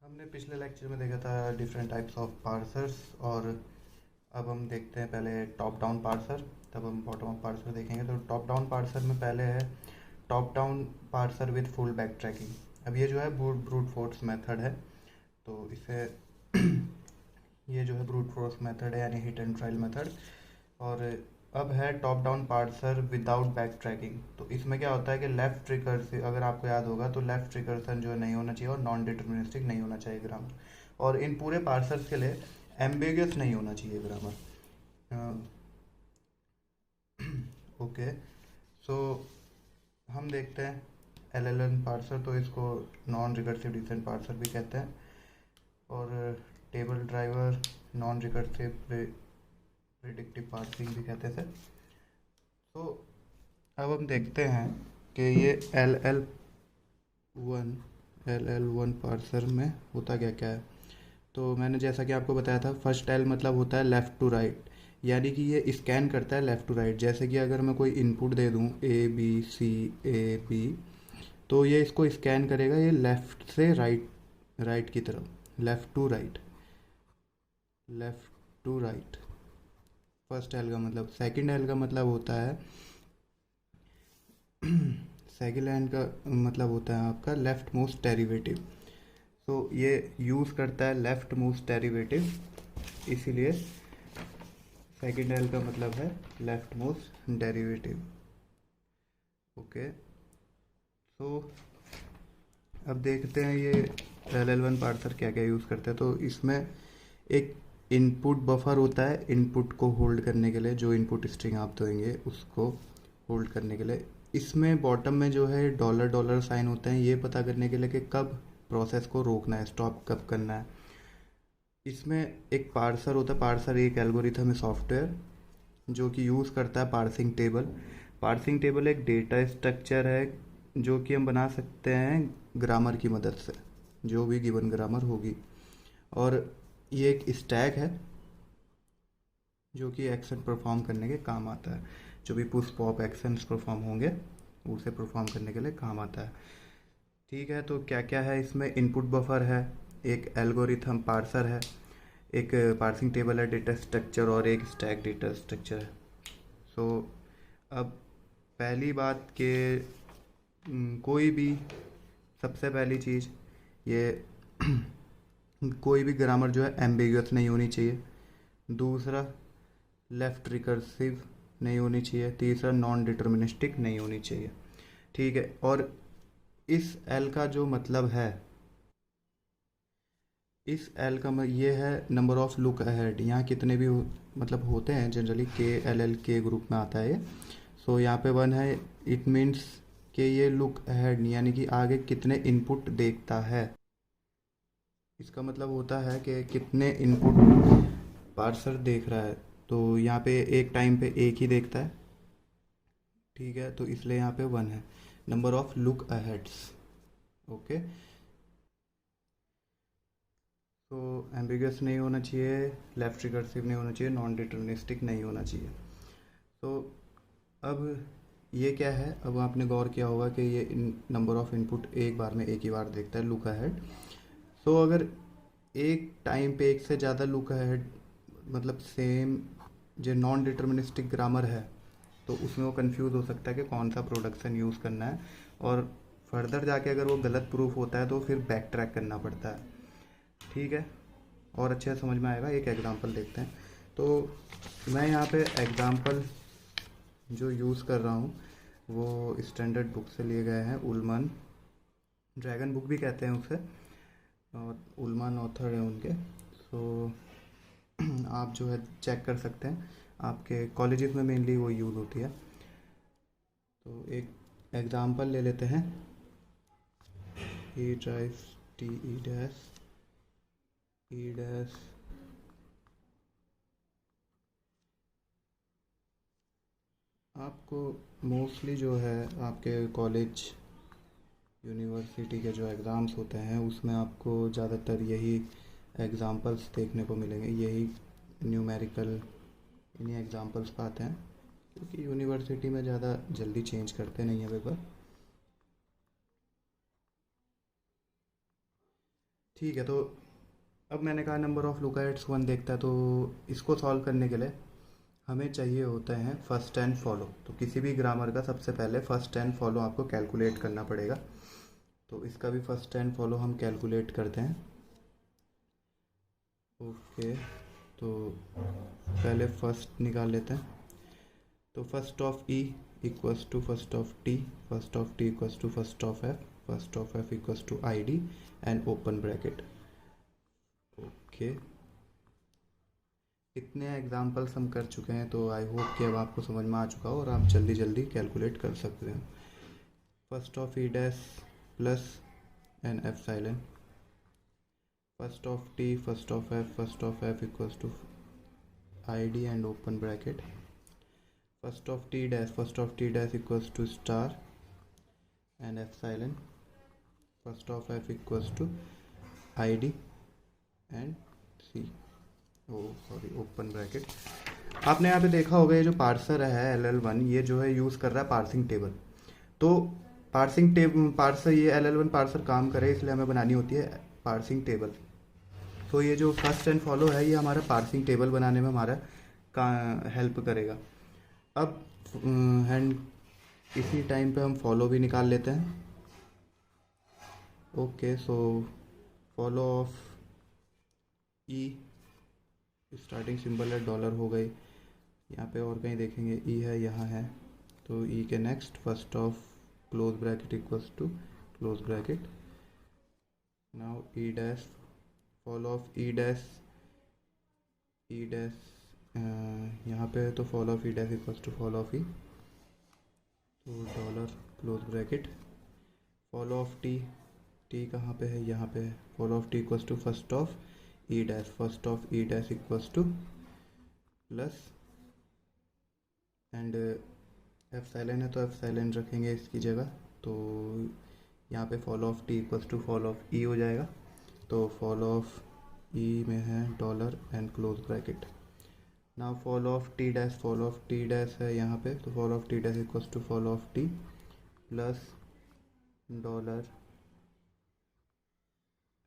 हमने पिछले लेक्चर में देखा था डिफरेंट टाइप्स ऑफ पार्सर्स। और अब हम देखते हैं पहले टॉप डाउन पार्सर, तब हम बॉटम अप पार्सर देखेंगे। तो टॉप डाउन पार्सर में पहले है top down parser with full back tracking. अब ये जो है ब्रूट फोर्स मेथड है, तो इसे ये जो है ब्रूट फोर्स मेथड है, यानी हिट एंड ट्रायल मेथड। और अब है top down parser without back tracking. तो इसमें क्या होता है कि लेफ्ट रिकर्सिव, अगर आपको याद होगा तो लेफ्ट रिकर्सन जो है नहीं होना चाहिए और नॉन डिटर्मिनिस्टिक नहीं होना चाहिए ग्रामर। और इन पूरे पार्सर्स के लिए एम्बिगियस नहीं होना चाहिए ग्रामर। ओके, सो हम देखते हैं एल पार्सर। तो इसको नॉन रिकर्सिव डिसेंट पार्सर भी कहते हैं, और table driver non recursive predictive parsing भी कहते हैं। तो अब हम देखते हैं कि ये एल एल वन पार्सर में होता क्या क्या है। तो मैंने जैसा कि आपको बताया था, फर्स्ट एल मतलब होता है लेफ़्ट टू राइट, यानी कि ये स्कैन करता है लेफ़्ट टू राइट। जैसे कि अगर मैं कोई इनपुट दे दूँ A B C A B, तो ये इसको स्कैन करेगा, ये लेफ़्ट से राइट, राइट की तरफ, left to right, left to right. First L का मतलब। सेकंड एल का मतलब होता है सेकंड एल का मतलब होता है आपका लेफ्ट मोस्ट डेरिवेटिव। तो ये यूज़ करता है लेफ्ट मोस्ट डेरिवेटिव, इसीलिए सेकंड एल का मतलब है लेफ्ट मोस्ट डेरिवेटिव। ओके, तो अब देखते हैं ये LL1 पार्सर क्या क्या यूज़ करता है। तो इसमें एक इनपुट बफर होता है, इनपुट को होल्ड करने के लिए, जो इनपुट स्ट्रिंग आप देंगे उसको होल्ड करने के लिए। इसमें बॉटम में जो है डॉलर डॉलर साइन होते हैं, ये पता करने के लिए कि कब प्रोसेस को रोकना है, स्टॉप कब करना है। इसमें एक पार्सर होता है। पार्सर एक एल्गोरिथम है, सॉफ्टवेयर, जो कि यूज़ करता है पार्सिंग टेबल। पार्सिंग टेबल एक डेटा स्ट्रक्चर है जो कि हम बना सकते हैं ग्रामर की मदद से, जो भी गिवन ग्रामर होगी। और ये एक स्टैक है जो कि एक्शन परफॉर्म करने के काम आता है। जो भी पुश पॉप एक्शंस परफॉर्म होंगे उसे परफॉर्म करने के लिए काम आता है। ठीक है, तो क्या क्या है इसमें? इनपुट बफर है, एक एल्गोरिथम पार्सर है, एक पार्सिंग टेबल है डेटा स्ट्रक्चर, और एक स्टैक डेटा स्ट्रक्चर है। सो अब पहली बात के कोई भी, सबसे पहली चीज़ ये कोई भी ग्रामर जो है एम्बिगुअस नहीं होनी चाहिए। दूसरा, लेफ़्ट रिकर्सिव नहीं होनी चाहिए। तीसरा, नॉन डिटर्मिनिस्टिक नहीं होनी चाहिए। ठीक है, और इस एल का जो मतलब है, इस एल का ये है नंबर ऑफ लुक अहेड। यहाँ कितने भी मतलब होते हैं, जनरली KLL के ग्रुप में आता है ये। सो यहाँ पे 1 है, इट मीन्स कि ये लुक अहेड यानी कि आगे कितने इनपुट देखता है। इसका मतलब होता है कि कितने इनपुट पार्सर देख रहा है। तो यहाँ पे एक टाइम पे एक ही देखता है, ठीक है, तो इसलिए यहाँ पे 1 है, नंबर ऑफ लुक अहेड्स। ओके, तो एम्बिगस नहीं होना चाहिए, लेफ्ट रिकर्सिव नहीं होना चाहिए, नॉन डिटर्मिनिस्टिक नहीं होना चाहिए। तो अब ये क्या है, अब आपने गौर किया होगा कि ये नंबर ऑफ इनपुट एक बार में एक ही बार देखता है, लुक अहेड। सो अगर एक टाइम पे एक से ज़्यादा लुक अहेड, मतलब सेम जो नॉन डिटर्मिनिस्टिक ग्रामर है, तो उसमें वो कंफ्यूज हो सकता है कि कौन सा प्रोडक्शन यूज़ करना है। और फर्दर जाके अगर वो गलत प्रूफ होता है तो फिर बैक ट्रैक करना पड़ता है। ठीक है, और अच्छे से समझ में आएगा। एक एग्जांपल देखते हैं। तो मैं यहाँ पे एग्जांपल जो यूज़ कर रहा हूँ वो स्टैंडर्ड बुक से लिए गए हैं। उलमन ड्रैगन बुक भी कहते हैं उसे, और उलमन ऑथर है उनके। सो आप जो है चेक कर सकते हैं, आपके कॉलेजेस में मेनली वो यूज़ होती है। तो एक एग्जांपल ले लेते हैं। ई ड्राइव ई डैश आपको मोस्टली जो है आपके कॉलेज यूनिवर्सिटी के जो एग्ज़ाम्स होते हैं उसमें आपको ज़्यादातर यही एग्ज़ाम्पल्स देखने को मिलेंगे, यही न्यूमेरिकल इन्हीं एग्ज़ाम्पल्स पे आते हैं, क्योंकि यूनिवर्सिटी में ज़्यादा जल्दी चेंज करते नहीं हैं पेपर। ठीक है, तो अब मैंने कहा नंबर ऑफ लुकआउट्स 1 देखता है, तो इसको सॉल्व करने के लिए हमें चाहिए होता है फर्स्ट एंड फॉलो। तो किसी भी ग्रामर का सबसे पहले फर्स्ट एंड फॉलो आपको कैलकुलेट करना पड़ेगा। तो इसका भी फर्स्ट एंड फॉलो हम कैलकुलेट करते हैं। ओके, तो पहले फर्स्ट निकाल लेते हैं। तो first of E equals to first of T, first of T equals to first of F, first of F equals to I D and open bracket. Okay, इतने एग्जाम्पल्स हम कर चुके हैं, तो आई होप कि अब आपको समझ में आ चुका हो और आप जल्दी जल्दी कैलकुलेट कर सकते हैं। First of E dash plus and epsilon, first of T, first of F equals to I D and open bracket, first of T dash equals to star and F silent, first of F equals to I D and C, sorry open bracket. आपने यहाँ पे देखा होगा ये जो parser है LL1, ये जो है यूज़ कर रहा है पार्सिंग टेबल। तो पार्सर ये LL1 पार्सर काम करे इसलिए हमें बनानी होती है पार्सिंग टेबल। तो ये जो फर्स्ट एंड फॉलो है ये हमारा पार्सिंग टेबल बनाने में हमारा का हेल्प करेगा। अब एंड इसी टाइम पे हम फॉलो भी निकाल लेते हैं। Okay, so follow of E, starting symbol है डॉलर हो गई, यहाँ पे और कहीं देखेंगे ई है, यहाँ है, तो ई के next first of close bracket equals to close bracket. Now E dash, follow of E dash, यहाँ पे है तो follow of E dash equals to follow of E, तो dollar close bracket. Follow of T, T कहाँ पे है, यहाँ पे है, follow of T equals to first of E dash, first of E dash equals to plus and F silent है तो F silent रखेंगे इसकी जगह, तो यहाँ पे follow of T equals to follow of E हो जाएगा। तो फॉलो ऑफ ई में है dollar and close bracket. Now follow of T dash है यहाँ पे, तो follow of T dash equals to follow of T plus dollar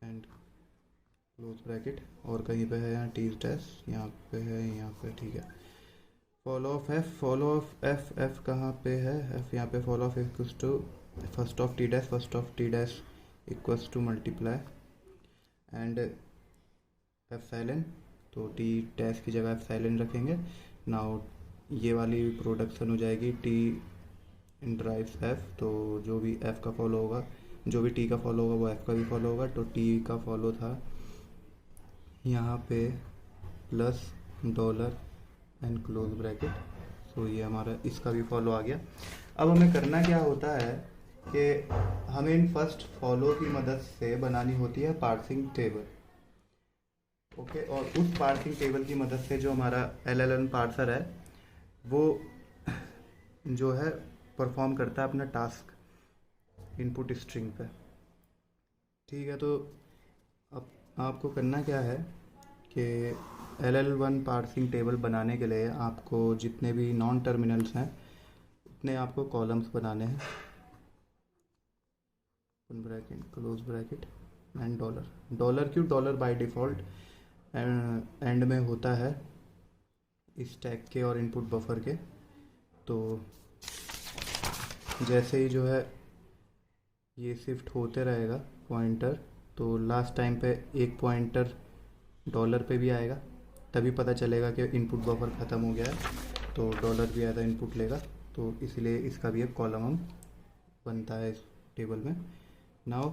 and close bracket. और कहीं पे है यहाँ टी डैश, यहाँ पे है, यहाँ पे, ठीक है। फॉलो ऑफ एफ, एफ कहाँ पे है, एफ यहाँ पे, follow of equals to first of T dash equals to multiply and F silent, तो टी डैश की जगह एफ साइलेंट रखेंगे। नाउ ये वाली प्रोडक्शन हो जाएगी टी ड्राइव्स एफ, तो जो भी एफ का फॉलो होगा, जो भी टी का फॉलो होगा वो एफ का भी फॉलो होगा। तो टी का फॉलो था यहाँ पे plus dollar and close bracket, तो ये हमारा इसका भी फॉलो आ गया। अब हमें करना क्या होता है कि हमें इन फर्स्ट फॉलो की मदद से बनानी होती है पार्सिंग टेबल। ओके, और उस पार्सिंग टेबल की मदद से जो हमारा LL1 पार्सर है वो जो है परफॉर्म करता है अपना टास्क इनपुट स्ट्रिंग पे। ठीक है, तो अब आपको करना क्या है कि LL1 पार्सिंग टेबल बनाने के लिए आपको जितने भी नॉन टर्मिनल्स हैं उतने आपको कॉलम्स बनाने हैं, open bracket close bracket and dollar क्यों, डॉलर बाय डिफ़ॉल्ट एंड में होता है स्टैक के और इनपुट बफर के। तो जैसे ही जो है ये शिफ्ट होते रहेगा पॉइंटर, तो लास्ट टाइम पे एक पॉइंटर डॉलर पे भी आएगा, तभी पता चलेगा कि इनपुट बफर ख़त्म हो गया है, तो डॉलर भी आधा इनपुट लेगा। तो इसलिए इसका भी एक कॉलम हम बनता है इस टेबल में। नाउ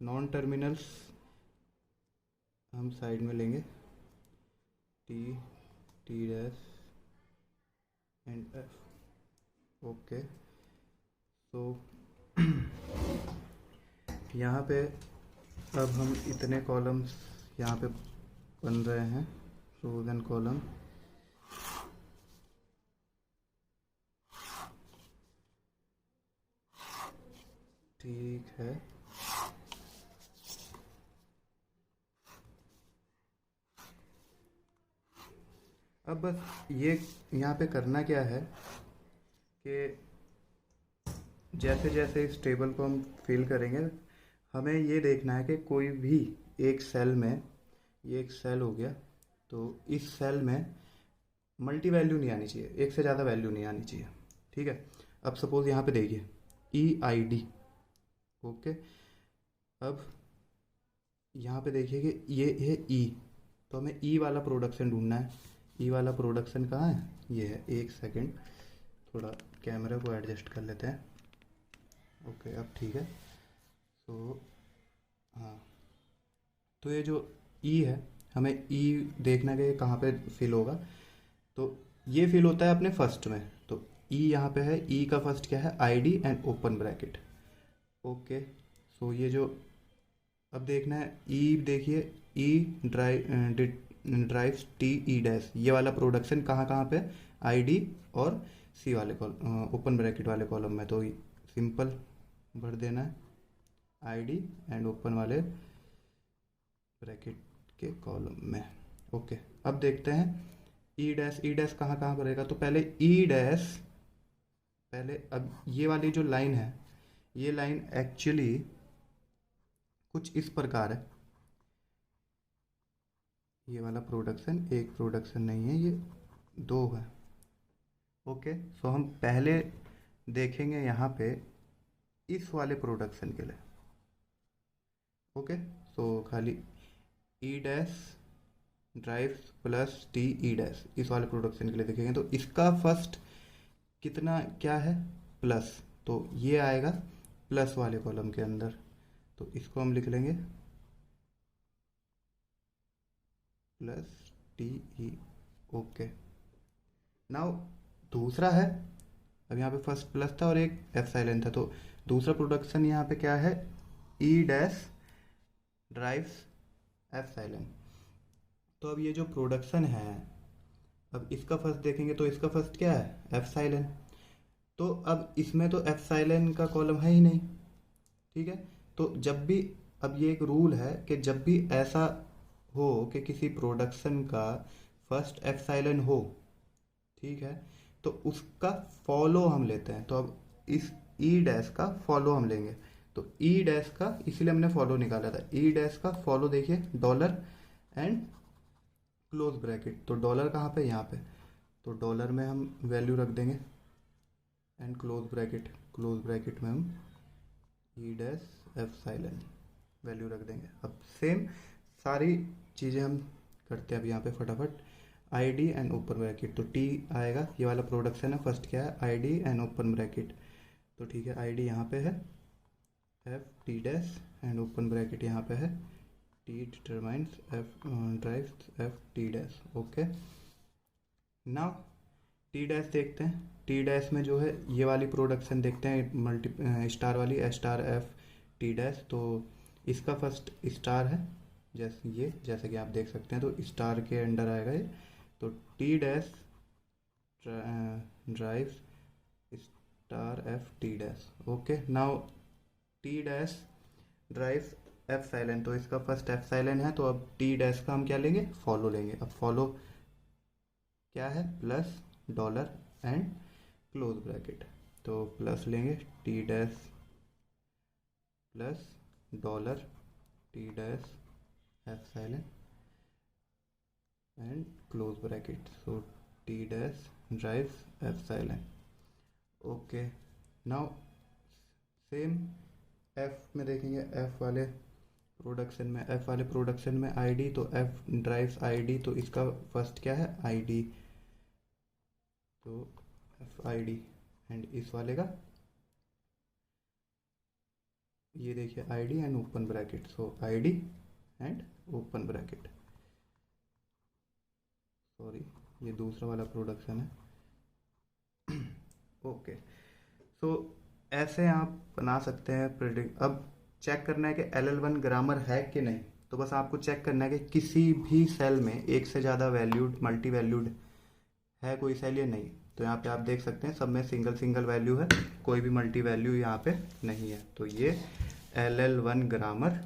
नॉन टर्मिनल्स हम साइड में लेंगे, T dash and F. Okay, तो यहाँ पे अब हम इतने कॉलम्स यहाँ पे बन रहे हैं, रोज एंड कॉलम। ठीक है, अब बस ये यहाँ पे करना क्या है कि जैसे जैसे इस टेबल को हम फिल करेंगे हमें ये देखना है कि कोई भी एक सेल में, ये एक सेल हो गया, तो इस सेल में मल्टी वैल्यू नहीं आनी चाहिए, एक से ज़्यादा वैल्यू नहीं आनी चाहिए। ठीक है, अब सपोज यहाँ पे देखिए EID। ओके, अब यहाँ पे देखिए कि ये है E, तो हमें E वाला प्रोडक्शन ढूंढना है। E वाला प्रोडक्शन कहाँ है, ये है। एक सेकंड, थोड़ा कैमरा को एडजस्ट कर लेते हैं। ओके, अब ठीक है। तो हाँ, तो ये जो E है, हमें E देखना है कि ये कहाँ पे फिल होगा। तो ये फिल होता है अपने फर्स्ट में, तो E यहाँ पे है। E का फर्स्ट क्या है, ID and open bracket. Okay, so ये जो अब देखना है E, देखिए E ड्राइव्स TE डैश, ये वाला प्रोडक्शन कहाँ कहाँ पे, ID और C वाले कॉलम, ओपन ब्रैकेट वाले कॉलम में। तो सिंपल भर देना है ID एंड ओपन वाले ब्रैकेट के कॉलम में। ओके, अब देखते हैं ई डैश कहाँ कहाँ भरेगा। तो पहले ई डैश, पहले अब ये वाली जो लाइन है, ये लाइन एक्चुअली कुछ इस प्रकार है। ये वाला प्रोडक्शन एक प्रोडक्शन नहीं है, ये दो है। ओके, सो हम पहले देखेंगे यहाँ पे इस वाले प्रोडक्शन के लिए। ओके, सो खाली ई dash drives plus TE dash, इस वाले प्रोडक्शन के लिए देखेंगे। तो इसका फर्स्ट कितना क्या है, प्लस, तो ये आएगा प्लस वाले कॉलम के अंदर। तो इसको हम लिख लेंगे प्लस TE। ओके, नाउ दूसरा है, अब यहाँ पे फर्स्ट प्लस था और एक एप्सिलॉन था, तो दूसरा प्रोडक्शन यहाँ पे क्या है, E डैश ड्राइव्स एप्सिलॉन। तो अब ये जो प्रोडक्शन है, अब इसका फर्स्ट देखेंगे तो इसका फर्स्ट क्या है, एप्सिलॉन। तो अब इसमें तो एप्सिलॉन का कॉलम है ही नहीं। ठीक है, तो जब भी, अब ये एक रूल है कि जब भी ऐसा हो कि किसी प्रोडक्शन का फर्स्ट एप्सिलॉन हो, ठीक है, तो उसका फॉलो हम लेते हैं। तो अब इस ई डैश का फॉलो हम लेंगे। तो ई डैश का, इसीलिए हमने फॉलो निकाला था, ई डैश का फॉलो देखिए डॉलर एंड क्लोज ब्रैकेट। तो डॉलर कहाँ पे, यहाँ पे, तो डॉलर में हम वैल्यू रख देंगे एंड क्लोज ब्रैकेट में हम ई डैश एप्सिलॉन वैल्यू रख देंगे। अब सेम सारी चीज़ें हम करते हैं अब यहाँ पे फटाफट। ID एंड ओपन ब्रैकेट, तो T आएगा, ये वाला प्रोडक्शन है, फर्स्ट क्या है, ID एंड ओपन ब्रैकेट। तो ठीक है, ID यहाँ पे है, FT dash and open bracket यहाँ पे है, T determines F drives FT dash. Okay, now T dash देखते हैं। T डैश में जो है ये वाली प्रोडक्शन देखते हैं, मल्टी स्टार वाली, ST डैश। तो इसका फर्स्ट स्टार है, जैसे कि आप देख सकते हैं, तो स्टार के अंडर आएगा ये। तो T dash drives star FT dash. Okay, now T dash drives epsilon, तो इसका फर्स्ट एप्सिलॉन है, तो अब T डैश का हम क्या लेंगे, फॉलो लेंगे। अब फॉलो क्या है, plus dollar and close bracket. तो प्लस लेंगे T dash plus dollar T dash epsilon and close bracket. So T dash drives epsilon. Okay, now same F में देखेंगे, F वाले प्रोडक्शन में ID, तो F ड्राइव्स ID, तो इसका first क्या है, ID, तो FID एंड इस वाले का ये देखिए ID and open bracket. So ID and open bracket, sorry ये दूसरा वाला प्रोडक्शन है। ओके, सो ऐसे आप बना सकते हैं प्रेडिक्ट। अब चेक करना है कि LL1 ग्रामर है कि नहीं। तो बस आपको चेक करना है कि किसी भी सेल में एक से ज़्यादा वैल्यूड, मल्टी वैल्यूड है कोई सेल या नहीं। तो यहाँ पे आप देख सकते हैं सब में सिंगल वैल्यू है, कोई भी मल्टी वैल्यू यहाँ पे नहीं है। तो ये LL1 ग्रामर